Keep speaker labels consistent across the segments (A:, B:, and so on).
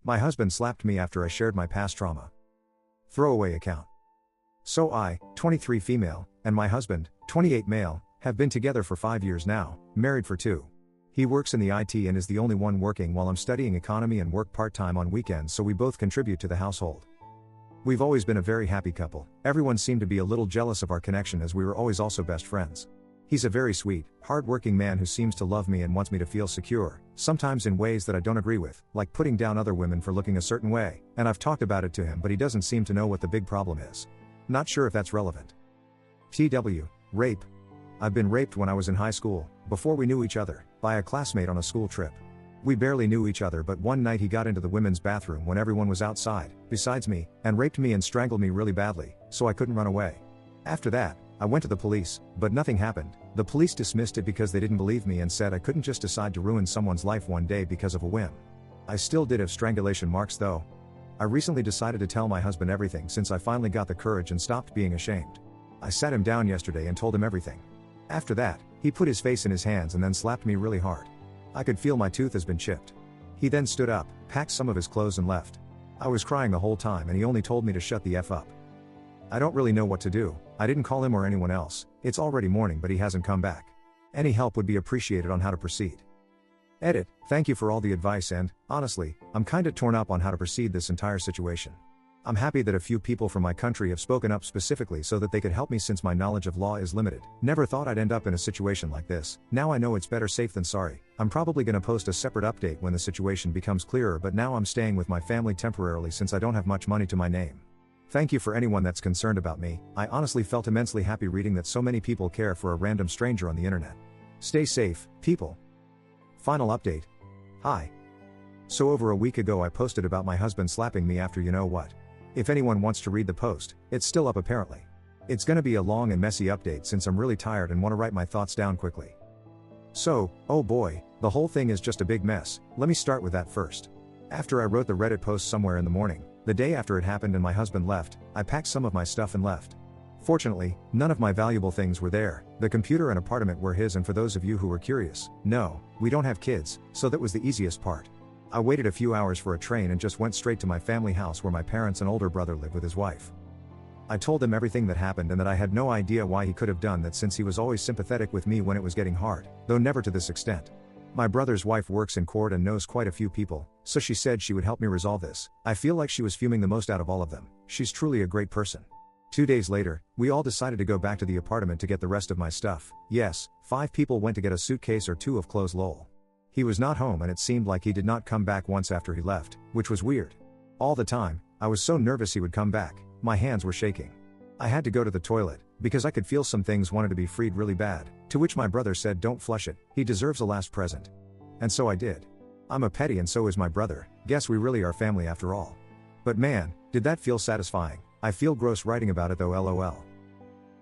A: My husband slapped me after I shared my past trauma. Throwaway account. So I, 23 female, and my husband, 28 male, have been together for 5 years now, married for 2. He works in the IT and is the only one working while I'm studying economy and work part-time on weekends, so we both contribute to the household. We've always been a very happy couple. Everyone seemed to be a little jealous of our connection as we were always also best friends. He's a very sweet, hard-working man who seems to love me and wants me to feel secure, sometimes in ways that I don't agree with, like putting down other women for looking a certain way, and I've talked about it to him but he doesn't seem to know what the big problem is. Not sure if that's relevant. TW. Rape. I've been raped when I was in high school, before we knew each other, by a classmate on a school trip. We barely knew each other, but one night he got into the women's bathroom when everyone was outside, besides me, and raped me and strangled me really badly, so I couldn't run away. After that, I went to the police, but nothing happened. The police dismissed it because they didn't believe me and said I couldn't just decide to ruin someone's life one day because of a whim. I still did have strangulation marks though. I recently decided to tell my husband everything since I finally got the courage and stopped being ashamed. I sat him down yesterday and told him everything. After that, he put his face in his hands and then slapped me really hard. I could feel my tooth has been chipped. He then stood up, packed some of his clothes and left. I was crying the whole time and he only told me to shut the F up. I don't really know what to do. I didn't call him or anyone else. It's already morning but he hasn't come back. Any help would be appreciated on how to proceed. Edit. Thank you for all the advice and, honestly, I'm kinda torn up on how to proceed this entire situation. I'm happy that a few people from my country have spoken up specifically so that they could help me since my knowledge of law is limited. Never thought I'd end up in a situation like this. Now I know it's better safe than sorry. I'm probably gonna post a separate update when the situation becomes clearer, but now I'm staying with my family temporarily since I don't have much money to my name. Thank you for anyone that's concerned about me. I honestly felt immensely happy reading that so many people care for a random stranger on the internet. Stay safe, people. Final update. Hi. So over a week ago I posted about my husband slapping me after you know what. If anyone wants to read the post, it's still up apparently. It's gonna be a long and messy update since I'm really tired and want to write my thoughts down quickly. So, oh boy, the whole thing is just a big mess. Let me start with that first. After I wrote the Reddit post somewhere in the morning, the day after it happened and my husband left, I packed some of my stuff and left. Fortunately, none of my valuable things were there. The computer and apartment were his, and for those of you who were curious, no, we don't have kids, so that was the easiest part. I waited a few hours for a train and just went straight to my family house where my parents and older brother live with his wife. I told them everything that happened and that I had no idea why he could have done that since he was always sympathetic with me when it was getting hard, though never to this extent. My brother's wife works in court and knows quite a few people, so she said she would help me resolve this. I feel like she was fuming the most out of all of them. She's truly a great person. 2 days later, we all decided to go back to the apartment to get the rest of my stuff. Yes, 5 people went to get a suitcase or 2 of clothes lol. He was not home and it seemed like he did not come back once after he left, which was weird. All the time, I was so nervous he would come back. My hands were shaking. I had to go to the toilet, because I could feel some things wanted to be freed really bad, to which my brother said don't flush it, he deserves a last present. And so I did. I'm a petty and so is my brother, guess we really are family after all. But man, did that feel satisfying. I feel gross writing about it though lol.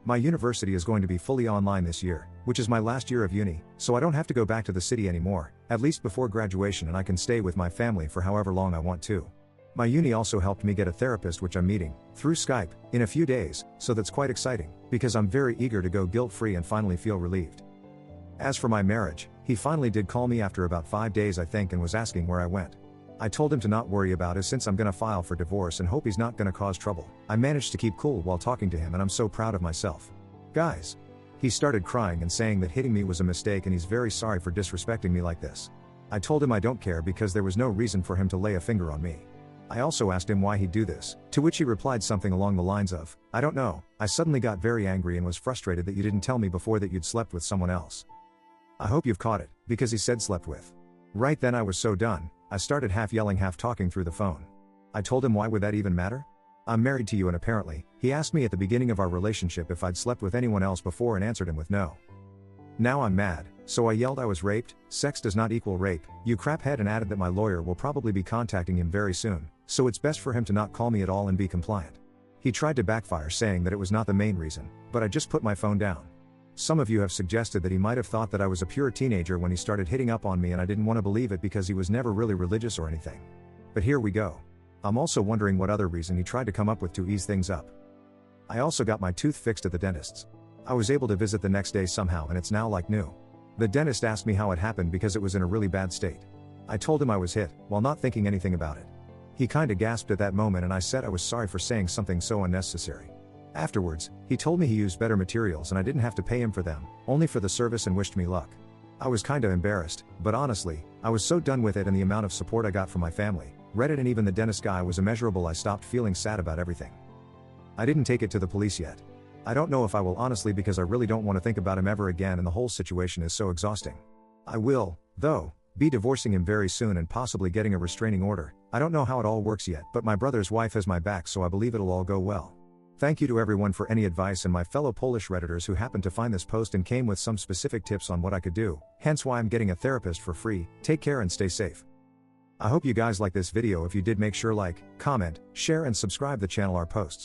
A: My university is going to be fully online this year, which is my last year of uni, so I don't have to go back to the city anymore, at least before graduation, and I can stay with my family for however long I want to. My uni also helped me get a therapist, which I'm meeting, through Skype, in a few days, so that's quite exciting, because I'm very eager to go guilt-free and finally feel relieved. As for my marriage, he finally did call me after about 5 days I think and was asking where I went. I told him to not worry about it since I'm gonna file for divorce and hope he's not gonna cause trouble. I managed to keep cool while talking to him and I'm so proud of myself. Guys. He started crying and saying that hitting me was a mistake and he's very sorry for disrespecting me like this. I told him I don't care because there was no reason for him to lay a finger on me. I also asked him why he'd do this, to which he replied something along the lines of, I don't know, I suddenly got very angry and was frustrated that you didn't tell me before that you'd slept with someone else. I hope you've caught it, because he said slept with. Right then I was so done, I started half yelling half talking through the phone. I told him why would that even matter? I'm married to you and apparently, he asked me at the beginning of our relationship if I'd slept with anyone else before and answered him with no. Now I'm mad, so I yelled I was raped, sex does not equal rape, you craphead, and added that my lawyer will probably be contacting him very soon, so it's best for him to not call me at all and be compliant. He tried to backfire saying that it was not the main reason, but I just put my phone down. Some of you have suggested that he might have thought that I was a pure teenager when he started hitting up on me and I didn't want to believe it because he was never really religious or anything. But here we go. I'm also wondering what other reason he tried to come up with to ease things up. I also got my tooth fixed at the dentist's. I was able to visit the next day somehow and it's now like new. The dentist asked me how it happened because it was in a really bad state. I told him I was hit, while not thinking anything about it. He kinda gasped at that moment and I said I was sorry for saying something so unnecessary. Afterwards, he told me he used better materials and I didn't have to pay him for them, only for the service, and wished me luck. I was kinda embarrassed, but honestly, I was so done with it, and the amount of support I got from my family, Reddit, and even the dentist guy was immeasurable. I stopped feeling sad about everything. I didn't take it to the police yet. I don't know if I will, honestly, because I really don't want to think about him ever again and the whole situation is so exhausting. I will, though, be divorcing him very soon and possibly getting a restraining order. I don't know how it all works yet, but my brother's wife has my back, so I believe it'll all go well. Thank you to everyone for any advice and my fellow Polish Redditors who happened to find this post and came with some specific tips on what I could do, hence why I'm getting a therapist for free. Take care and stay safe. I hope you guys like this video. If you did, make sure like, comment, share and subscribe the channel. Our posts